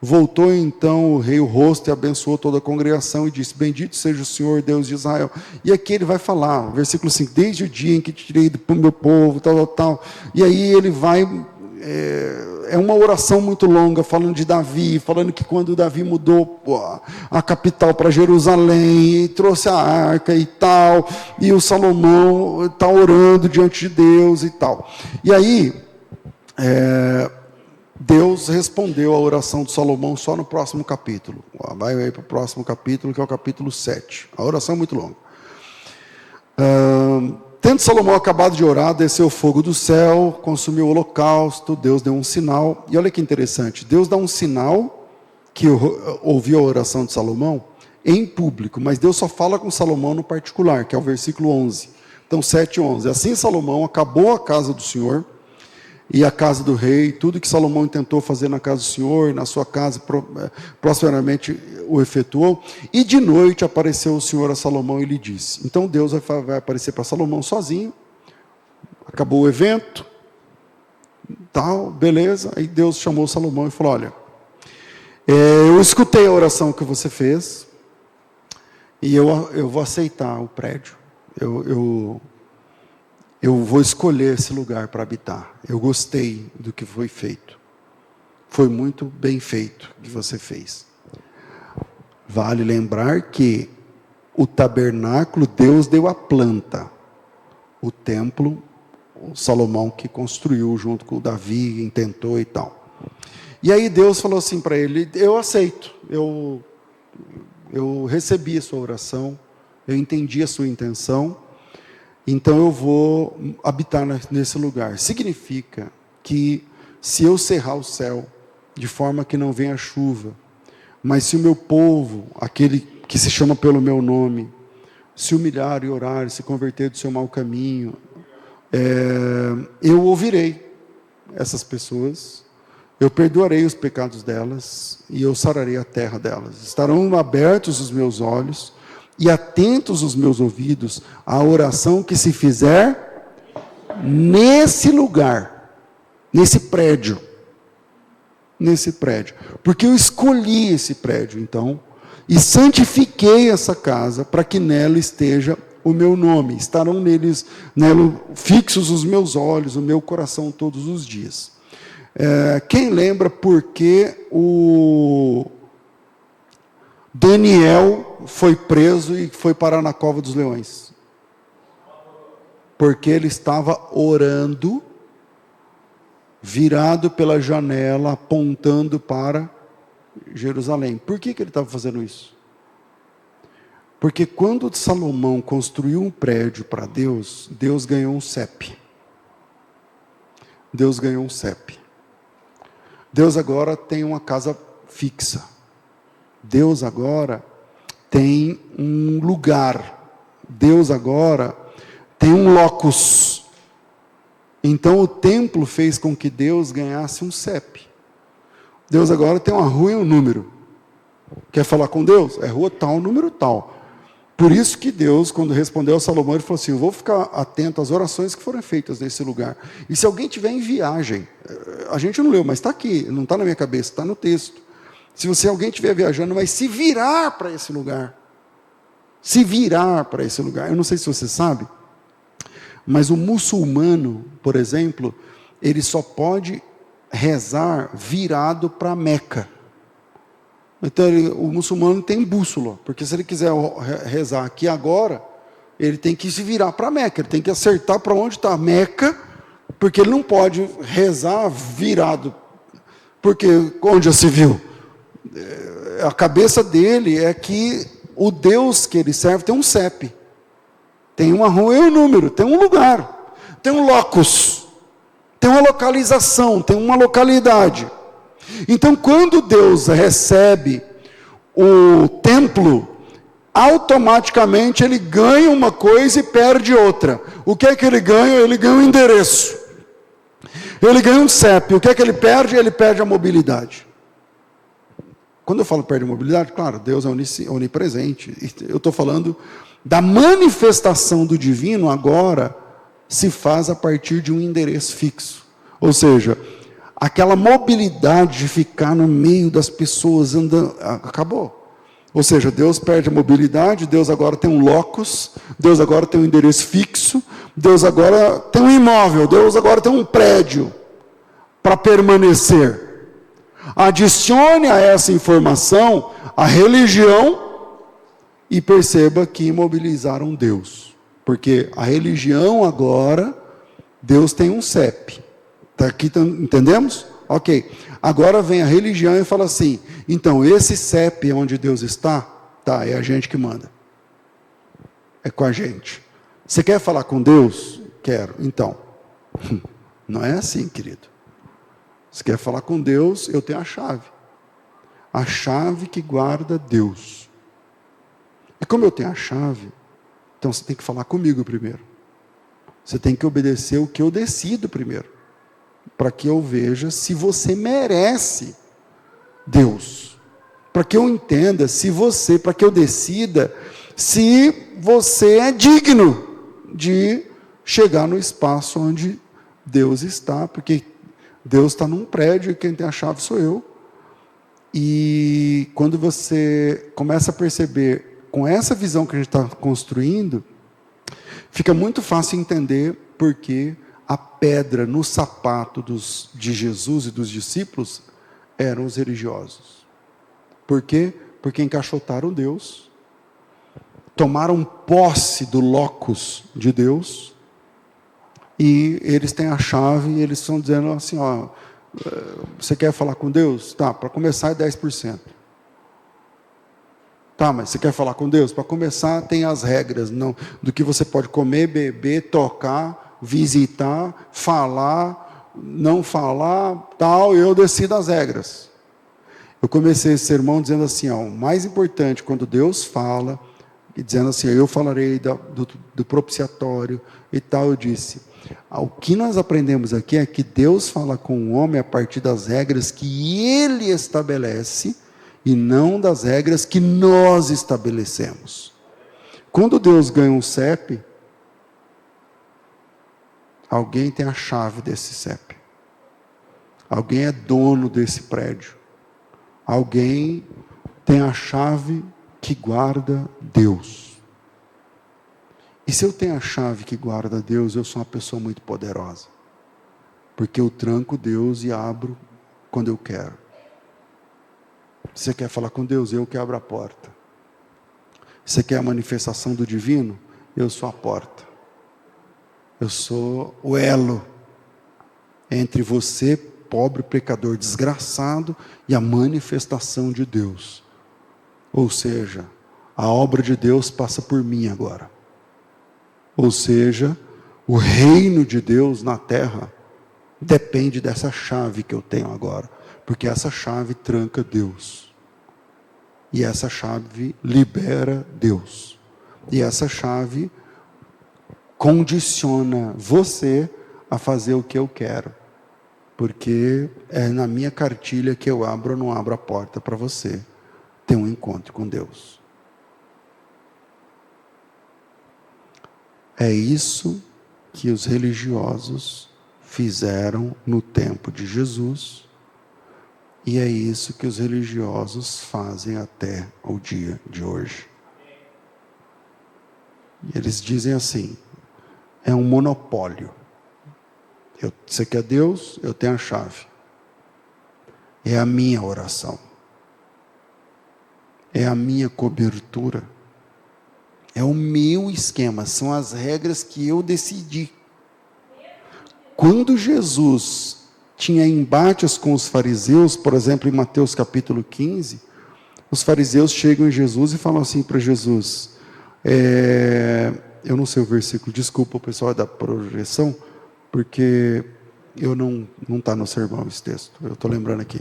Voltou então o rei o rosto e abençoou toda a congregação e disse: bendito seja o Senhor Deus de Israel. E aqui ele vai falar, versículo 5, desde o dia em que te tirei do meu povo, tal. E aí ele vai, é uma oração muito longa, falando de Davi, falando que quando Davi mudou a capital para Jerusalém, e trouxe a arca e tal, e o Salomão está orando diante de Deus e tal. E aí, Deus respondeu a oração de Salomão só no próximo capítulo. Vai aí para o próximo capítulo, que é o capítulo 7. A oração é muito longa. Tendo Salomão acabado de orar, desceu o fogo do céu, consumiu o holocausto, Deus deu um sinal. E olha que interessante, Deus dá um sinal, que ouviu a oração de Salomão, em público, mas Deus só fala com Salomão no particular, que é o versículo 11. Então 7:11. Assim Salomão acabou a casa do Senhor, e a casa do rei, tudo que Salomão tentou fazer na casa do Senhor, na sua casa, prosperamente o efetuou. E de noite apareceu o Senhor a Salomão e lhe disse. Então Deus vai aparecer para Salomão sozinho. Acabou o evento, tal, beleza. Aí Deus chamou Salomão e falou: olha, eu escutei a oração que você fez, e eu vou aceitar o prédio. Eu vou escolher esse lugar para habitar. Eu gostei do que foi feito. Foi muito bem feito o que você fez. Vale lembrar que o tabernáculo, Deus deu a planta. O templo, o Salomão que construiu junto com o Davi, intentou e tal. E aí Deus falou assim para ele: eu aceito. Eu recebi a sua oração. Eu entendi a sua intenção. Então eu vou habitar nesse lugar. Significa que se eu cerrar o céu, de forma que não venha chuva, mas se o meu povo, aquele que se chama pelo meu nome, se humilhar e orar, se converter do seu mau caminho, eu ouvirei essas pessoas, eu perdoarei os pecados delas, e eu sararei a terra delas. Estarão abertos os meus olhos, e atentos os meus ouvidos à oração que se fizer nesse lugar, nesse prédio, porque eu escolhi esse prédio, então, e santifiquei essa casa para que nela esteja o meu nome, estarão nela fixos os meus olhos, o meu coração todos os dias. Quem lembra por que o Daniel foi preso e foi parar na cova dos leões? Porque ele estava orando, virado pela janela, apontando para Jerusalém. Por que ele estava fazendo isso? Porque quando Salomão construiu um prédio para Deus, Deus ganhou um CEP. Deus ganhou um CEP. Deus agora tem uma casa fixa. Deus agora tem um lugar. Deus agora tem um locus. Então o templo fez com que Deus ganhasse um CEP. Deus agora tem uma rua e um número. Quer falar com Deus? É rua tal, número tal. Por isso que Deus, quando respondeu a Salomão, ele falou assim: eu vou ficar atento às orações que foram feitas nesse lugar. E se alguém tiver em viagem, a gente não leu, mas está aqui, não está na minha cabeça, está no texto. Se alguém estiver viajando, mas se virar para esse lugar. Se virar para esse lugar. Eu não sei se você sabe, mas o muçulmano, por exemplo, ele só pode rezar virado para Meca. Então o muçulmano tem bússola, porque se ele quiser rezar aqui agora, ele tem que se virar para Meca, ele tem que acertar para onde está Meca, porque ele não pode rezar virado, porque onde já se viu? A cabeça dele é que o Deus que ele serve tem um CEP, tem uma rua e um número, tem um lugar, tem um locus, tem uma localização, tem uma localidade. Então, quando Deus recebe o templo, automaticamente ele ganha uma coisa e perde outra. O que é que ele ganha? Ele ganha um endereço. Ele ganha um CEP. O que é que ele perde? Ele perde a mobilidade. Quando eu falo perde a mobilidade, claro, Deus é onipresente. Eu estou falando da manifestação do divino agora se faz a partir de um endereço fixo. Ou seja, aquela mobilidade de ficar no meio das pessoas andando, acabou. Ou seja, Deus perde a mobilidade, Deus agora tem um locus, Deus agora tem um endereço fixo, Deus agora tem um imóvel, Deus agora tem um prédio para permanecer. Adicione a essa informação a religião e perceba que imobilizaram Deus. Porque a religião agora, Deus tem um CEP. Está aqui, entendemos? Ok. Agora vem a religião e fala assim: então esse CEP onde Deus está, tá, é a gente que manda. É com a gente. Você quer falar com Deus? Quero. Então, não é assim, querido. Você quer falar com Deus? Eu tenho a chave. A chave que guarda Deus. E como eu tenho a chave, então você tem que falar comigo primeiro. Você tem que obedecer o que eu decido primeiro, para que eu veja se você merece Deus, para que eu entenda se você, para que eu decida se você é digno de chegar no espaço onde Deus está, porque Deus está num prédio e quem tem a chave sou eu. E quando você começa a perceber, com essa visão que a gente está construindo, fica muito fácil entender porque a pedra no sapato de Jesus e dos discípulos eram os religiosos. Por quê? Porque encaixotaram Deus, tomaram posse do locus de Deus, e eles têm a chave e eles estão dizendo assim: ó, você quer falar com Deus? Tá, para começar é 10%. Tá, mas você quer falar com Deus? Para começar tem as regras, não, do que você pode comer, beber, tocar, visitar, falar, não falar, tal, eu decido as regras. Eu comecei esse sermão dizendo assim, ó, o mais importante, quando Deus fala, e dizendo assim, eu falarei do propiciatório e tal, eu disse, o que nós aprendemos aqui é que Deus fala com o homem a partir das regras que Ele estabelece, e não das regras que nós estabelecemos. Quando Deus ganha um CEP, alguém tem a chave desse CEP. Alguém é dono desse prédio. Alguém tem a chave que guarda Deus. E se eu tenho a chave que guarda Deus, eu sou uma pessoa muito poderosa. Porque eu tranco Deus e abro quando eu quero. Você quer falar com Deus? Eu que abro a porta. Você quer a manifestação do divino? Eu sou a porta. Eu sou o elo entre você, pobre pecador desgraçado, e a manifestação de Deus. Ou seja, a obra de Deus passa por mim agora. Ou seja, o reino de Deus na terra depende dessa chave que eu tenho agora. Porque essa chave tranca Deus. E essa chave libera Deus. E essa chave condiciona você a fazer o que eu quero. Porque é na minha cartilha que eu abro ou não abro a porta para você ter um encontro com Deus. É isso que os religiosos fizeram no tempo de Jesus, e é isso que os religiosos fazem até o dia de hoje. E eles dizem assim: é um monopólio. Você quer Deus? Eu tenho a chave. É a minha oração. É a minha cobertura. É o meu esquema. São as regras que eu decidi. Quando Jesus tinha embates com os fariseus, por exemplo, em Mateus capítulo 15, os fariseus chegam em Jesus e falam assim para Jesus, eu não sei o versículo, desculpa o pessoal da projeção, porque eu não está no sermão esse texto, eu estou lembrando aqui.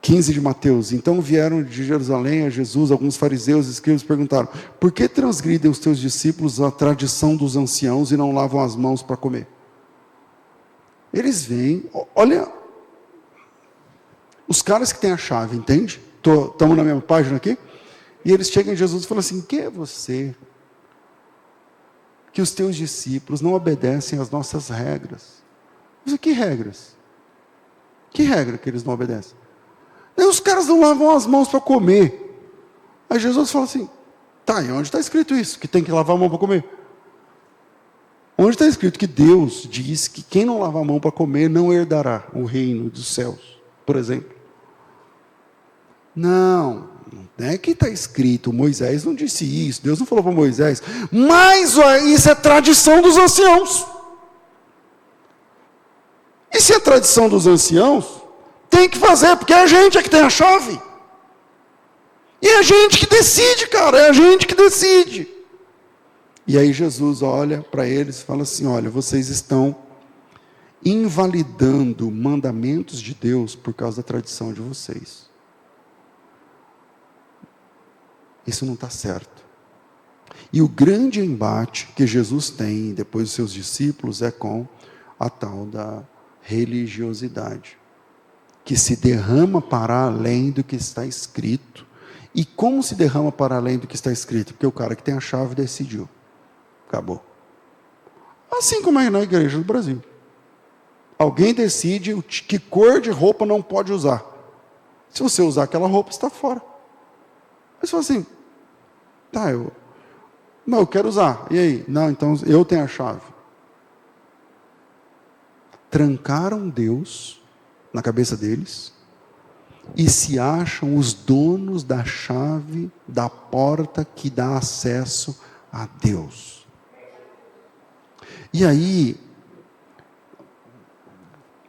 15 de Mateus. Então vieram de Jerusalém a Jesus alguns fariseus e escribas perguntaram: por que transgridem os teus discípulos a tradição dos anciãos e não lavam as mãos para comer? Eles vêm, olha, os caras que têm a chave, entende? Estamos na mesma página aqui? E eles chegam em Jesus e falam assim: quem é você? Que os teus discípulos não obedecem às nossas regras. Mas que regras? Que regra que eles não obedecem? E os caras não lavam as mãos para comer. Aí Jesus fala assim: tá, e onde está escrito isso? Que tem que lavar a mão para comer? Onde está escrito que Deus diz que quem não lava a mão para comer não herdará o reino dos céus, por exemplo? Não é que está escrito, Moisés não disse isso, Deus não falou para Moisés, mas isso é tradição dos anciãos. E se é tradição dos anciãos, tem que fazer, porque é a gente que tem a chave. E é a gente que decide, cara, é a gente que decide. E aí Jesus olha para eles e fala assim: olha, vocês estão invalidando mandamentos de Deus por causa da tradição de vocês. Isso não está certo. E o grande embate que Jesus tem, depois dos seus discípulos, é com a tal da religiosidade, que se derrama para além do que está escrito. E como se derrama para além do que está escrito? Porque o cara que tem a chave decidiu. Acabou. Assim como é na igreja do Brasil. Alguém decide que cor de roupa não pode usar. Se você usar aquela roupa, está fora. Mas fala assim: tá, eu quero usar. E aí? Não, então eu tenho a chave. Trancaram Deus na cabeça deles e se acham os donos da chave da porta que dá acesso a Deus. E aí,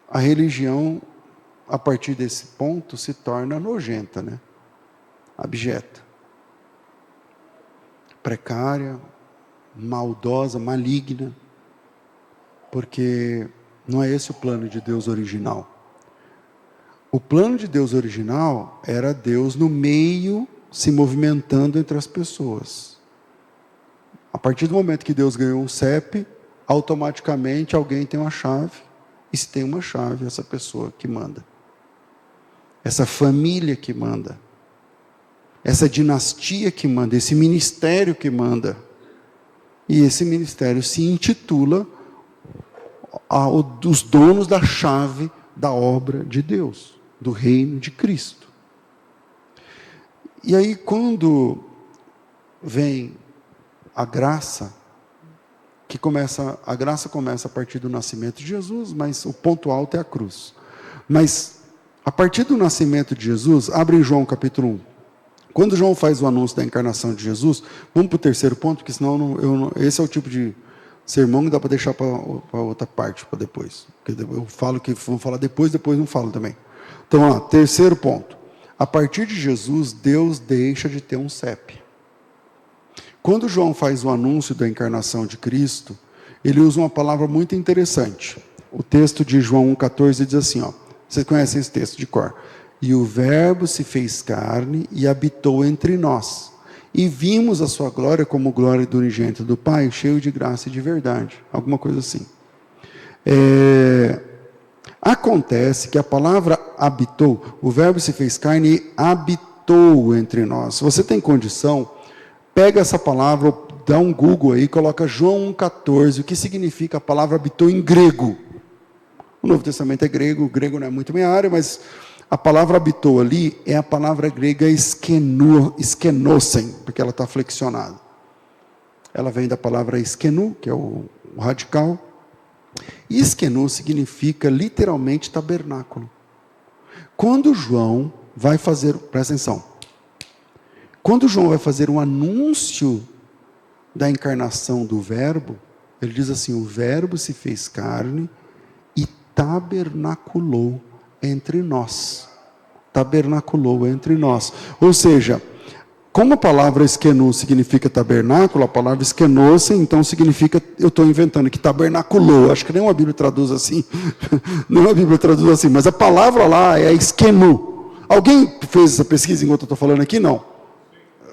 a religião, a partir desse ponto, se torna nojenta, né? Abjeta, precária, maldosa, maligna, porque não é esse o plano de Deus original. O plano de Deus original era Deus no meio, se movimentando entre as pessoas. A partir do momento que Deus ganhou um CEP, automaticamente alguém tem uma chave, e se tem uma chave, essa pessoa que manda. Essa família que manda. Essa dinastia que manda, esse ministério que manda. E esse ministério se intitula os donos da chave da obra de Deus, do reino de Cristo. E aí quando vem a graça, a graça começa a partir do nascimento de Jesus, mas o ponto alto é a cruz. Mas a partir do nascimento de Jesus, abre em João capítulo 1. Quando João faz o anúncio da encarnação de Jesus, vamos para o terceiro ponto, porque senão esse é o tipo de sermão que dá para deixar para outra parte, para depois. Porque eu falo que vou falar depois não falo também. Então, terceiro ponto. A partir de Jesus, Deus deixa de ter um CEP. Quando João faz o anúncio da encarnação de Cristo, ele usa uma palavra muito interessante. O texto de João 1,14 diz assim, vocês conhecem esse texto de cor. E o Verbo se fez carne e habitou entre nós. E vimos a sua glória como glória do unigênito do Pai, cheio de graça e de verdade. Alguma coisa assim. Acontece que a palavra habitou, o Verbo se fez carne e habitou entre nós. Se você tem condição, pega essa palavra, dá um Google aí, coloca João 1,14, o que significa a palavra habitou em grego. O Novo Testamento é grego, o grego não é muito minha área, mas a palavra habitou ali é a palavra grega skenosen, porque ela está flexionada. Ela vem da palavra skenu, que é o radical. E skenu significa literalmente tabernáculo. Quando João vai fazer, presta atenção, quando João vai fazer um anúncio da encarnação do Verbo, ele diz assim: o Verbo se fez carne e tabernaculou entre nós. Tabernaculou entre nós. Ou seja, como a palavra esquenu significa tabernáculo, a palavra esquenosen, então significa, eu estou inventando, que tabernaculou. Acho que nenhuma Bíblia traduz assim. Nenhuma Bíblia traduz assim, mas a palavra lá é esquenu. Alguém fez essa pesquisa enquanto eu estou falando aqui? Não.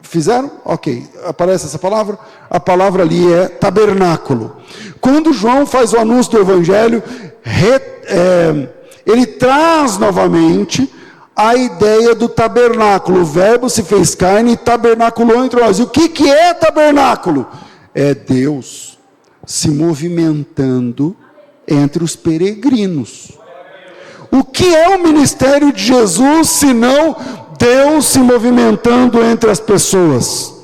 Fizeram? Ok. Aparece essa palavra? A palavra ali é tabernáculo. Quando João faz o anúncio do Evangelho, ele traz novamente a ideia do tabernáculo. O Verbo se fez carne e tabernaculou entre nós. E o que é tabernáculo? É Deus se movimentando entre os peregrinos. O que é o ministério de Jesus, senão Deus se movimentando entre as pessoas?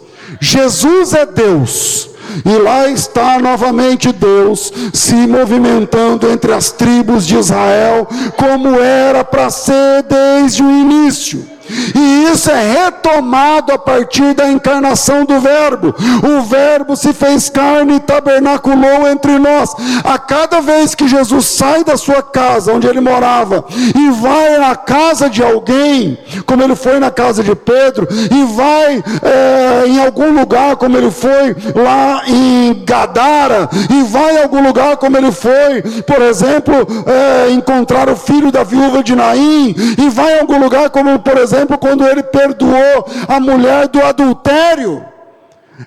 Jesus é Deus. E lá está novamente Deus se movimentando entre as tribos de Israel, como era para ser desde o início. E isso é retomado a partir da encarnação do Verbo. O Verbo se fez carne e tabernaculou entre nós. A cada vez que Jesus sai da sua casa, onde ele morava, e vai na casa de alguém, como ele foi na casa de Pedro, e vai em algum lugar, como ele foi lá em Gadara, e vai em algum lugar, como ele foi, por exemplo, encontrar o filho da viúva de Naim, e vai em algum lugar, como por exemplo, quando ele perdoou a mulher do adultério.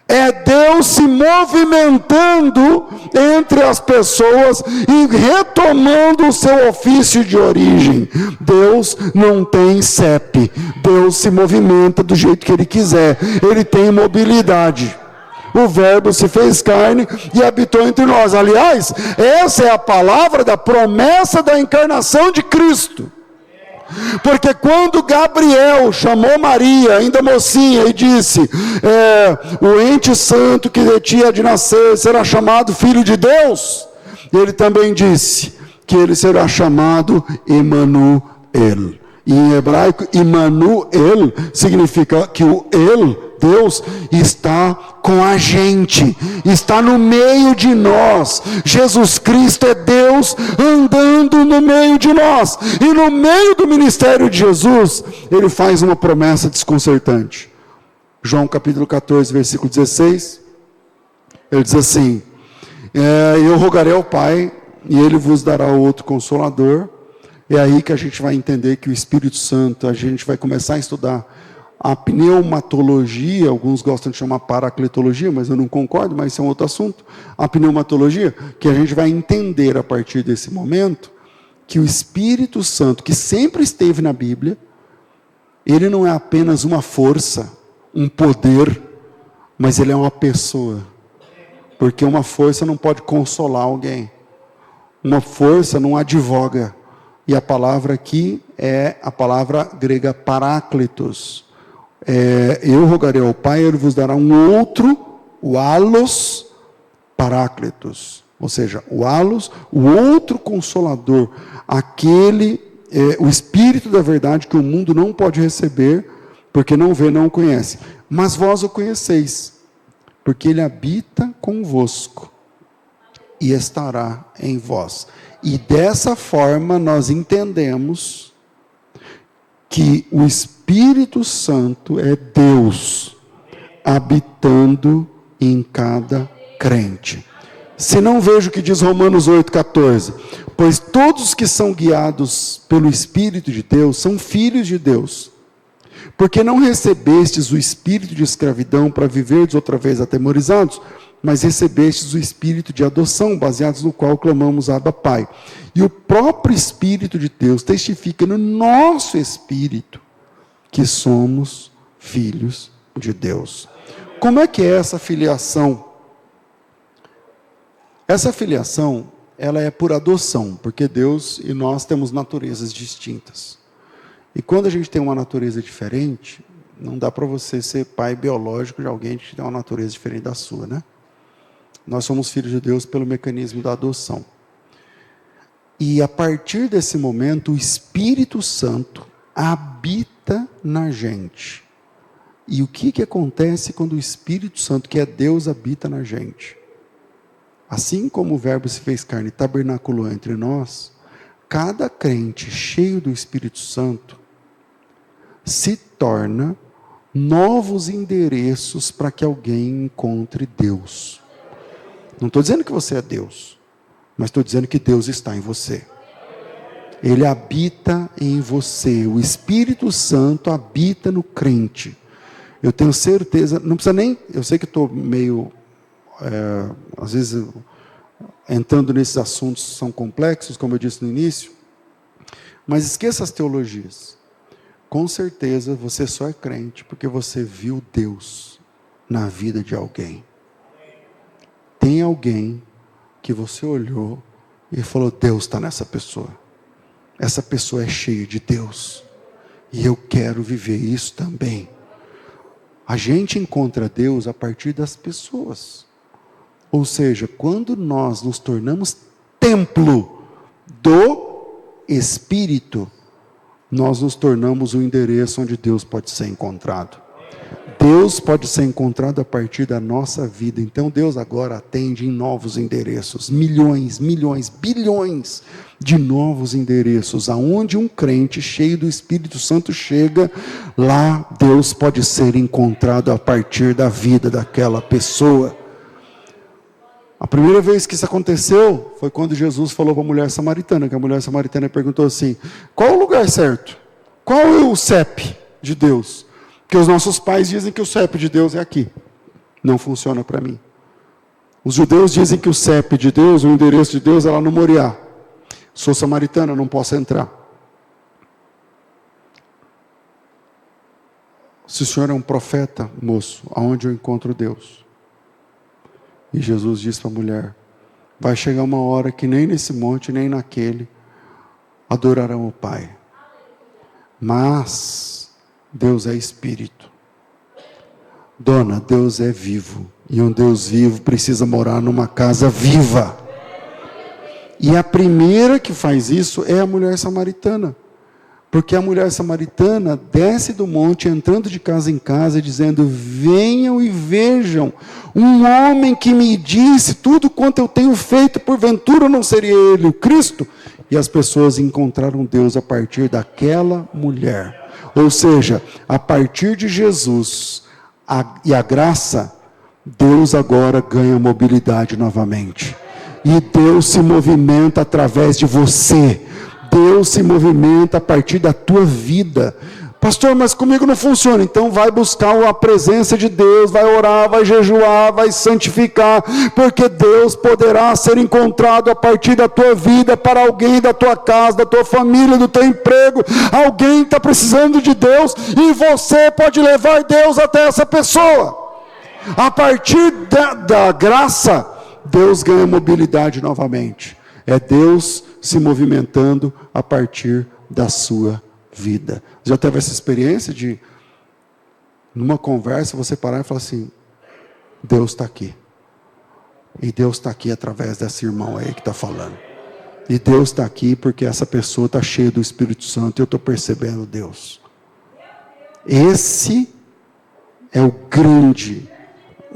É Deus se movimentando entre as pessoas e retomando o seu ofício de origem. Deus não tem CEP. Deus se movimenta do jeito que ele quiser. Ele tem mobilidade. O Verbo se fez carne e habitou entre nós. Aliás, essa é a palavra da promessa da encarnação de Cristo. Porque quando Gabriel chamou Maria, ainda mocinha, e disse: o ente santo que de ti há de nascer será chamado Filho de Deus, ele também disse que ele será chamado Emanuel. E em hebraico, Emanuel significa que o Deus está com a gente, está no meio de nós. Jesus Cristo é Deus andando no meio de nós. E no meio do ministério de Jesus, ele faz uma promessa desconcertante. João capítulo 14, versículo 16, ele diz assim: eu rogarei ao Pai, e ele vos dará outro Consolador. É aí que a gente vai entender que o Espírito Santo, a gente vai começar a estudar a pneumatologia, alguns gostam de chamar paracletologia, mas eu não concordo, mas isso é um outro assunto. A pneumatologia, que a gente vai entender a partir desse momento, que o Espírito Santo, que sempre esteve na Bíblia, ele não é apenas uma força, um poder, mas ele é uma pessoa. Porque uma força não pode consolar alguém. Uma força não advoga. E a palavra aqui é a palavra grega paráclitos. Eu rogarei ao Pai, ele vos dará um outro, o allos paráclitos. Ou seja, o allos, o outro consolador, aquele, o Espírito da verdade que o mundo não pode receber, porque não vê, não conhece. Mas vós o conheceis, porque ele habita convosco e estará em vós. E dessa forma nós entendemos que o Espírito Santo é Deus habitando em cada crente. Se não vejo o que diz Romanos 8,14, Pois todos que são guiados pelo Espírito de Deus são filhos de Deus. Porque não recebestes o espírito de escravidão para viverdes outra vez atemorizados, mas recebestes o espírito de adoção, baseados no qual clamamos Abba Pai. E o próprio Espírito de Deus testifica no nosso espírito que somos filhos de Deus. Como é que é essa filiação? Essa filiação, ela é por adoção, porque Deus e nós temos naturezas distintas. E quando a gente tem uma natureza diferente, não dá para você ser pai biológico de alguém que tem uma natureza diferente da sua, né? Nós somos filhos de Deus pelo mecanismo da adoção. E a partir desse momento, o Espírito Santo habita na gente. E o que acontece quando o Espírito Santo, que é Deus, habita na gente? Assim como o Verbo se fez carne e tabernaculou entre nós, cada crente cheio do Espírito Santo se torna novos endereços para que alguém encontre Deus. Não estou dizendo que você é Deus, mas estou dizendo que Deus está em você. Ele habita em você. O Espírito Santo habita no crente. Eu tenho certeza, não precisa nem, eu sei que estou meio, às vezes, entrando nesses assuntos que são complexos, como eu disse no início, mas esqueça as teologias. Com certeza você só é crente porque você viu Deus na vida de alguém. Tem alguém que você olhou e falou, Deus está nessa pessoa. Essa pessoa é cheia de Deus. E eu quero viver isso também. A gente encontra Deus a partir das pessoas. Ou seja, quando nós nos tornamos templo do Espírito, nós nos tornamos o endereço onde Deus pode ser encontrado. Deus pode ser encontrado a partir da nossa vida. Então Deus agora atende em novos endereços. Milhões, bilhões de novos endereços. Aonde um crente cheio do Espírito Santo chega, lá Deus pode ser encontrado a partir da vida daquela pessoa. A primeira vez que isso aconteceu foi quando Jesus falou para a mulher samaritana, que a mulher samaritana perguntou assim, qual o lugar certo? Qual é o CEP de Deus? Porque os nossos pais dizem que o CEP de Deus é aqui. Não funciona para mim. Os judeus dizem que o CEP de Deus, o endereço de Deus é lá no Moriá. Sou samaritana, não posso entrar. Se o senhor é um profeta, moço, aonde eu encontro Deus? E Jesus disse para a mulher, vai chegar uma hora que nem nesse monte, nem naquele, adorarão o Pai. Mas Deus é Espírito. Dona, Deus é vivo. E um Deus vivo precisa morar numa casa viva. E a primeira que faz isso é a mulher samaritana. Porque a mulher samaritana desce do monte, entrando de casa em casa, dizendo, venham e vejam, um homem que me disse, tudo quanto eu tenho feito, porventura não seria ele o Cristo? E as pessoas encontraram Deus a partir daquela mulher. Ou seja, a partir de Jesus e a graça, Deus agora ganha mobilidade novamente. E Deus se movimenta através de você. Deus se movimenta a partir da tua vida. Pastor, mas comigo não funciona. Então vai buscar a presença de Deus, vai orar, vai jejuar, vai santificar, porque Deus poderá ser encontrado a partir da tua vida, para alguém da tua casa, da tua família, do teu emprego. Alguém está precisando de Deus, e você pode levar Deus até essa pessoa. A partir da graça, Deus ganha mobilidade novamente. É Deus se movimentando a partir da sua vida. Já teve essa experiência de, numa conversa, você parar e falar assim, Deus está aqui. E Deus está aqui através desse irmão aí que está falando. E Deus está aqui porque essa pessoa está cheia do Espírito Santo e eu estou percebendo Deus. Esse é o grande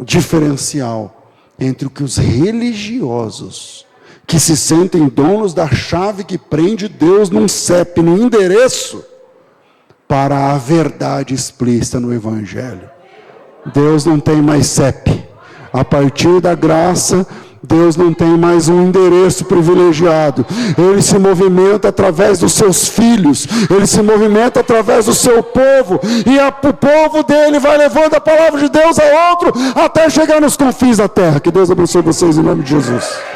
diferencial entre o que os religiosos, que se sentem donos da chave que prende Deus num CEP, num endereço, para a verdade explícita no Evangelho. Deus não tem mais CEP. A partir da graça, Deus não tem mais um endereço privilegiado. Ele se movimenta através dos seus filhos. Ele se movimenta através do seu povo. E o povo dele vai levando a palavra de Deus a outro, até chegar nos confins da terra. Que Deus abençoe vocês em nome de Jesus.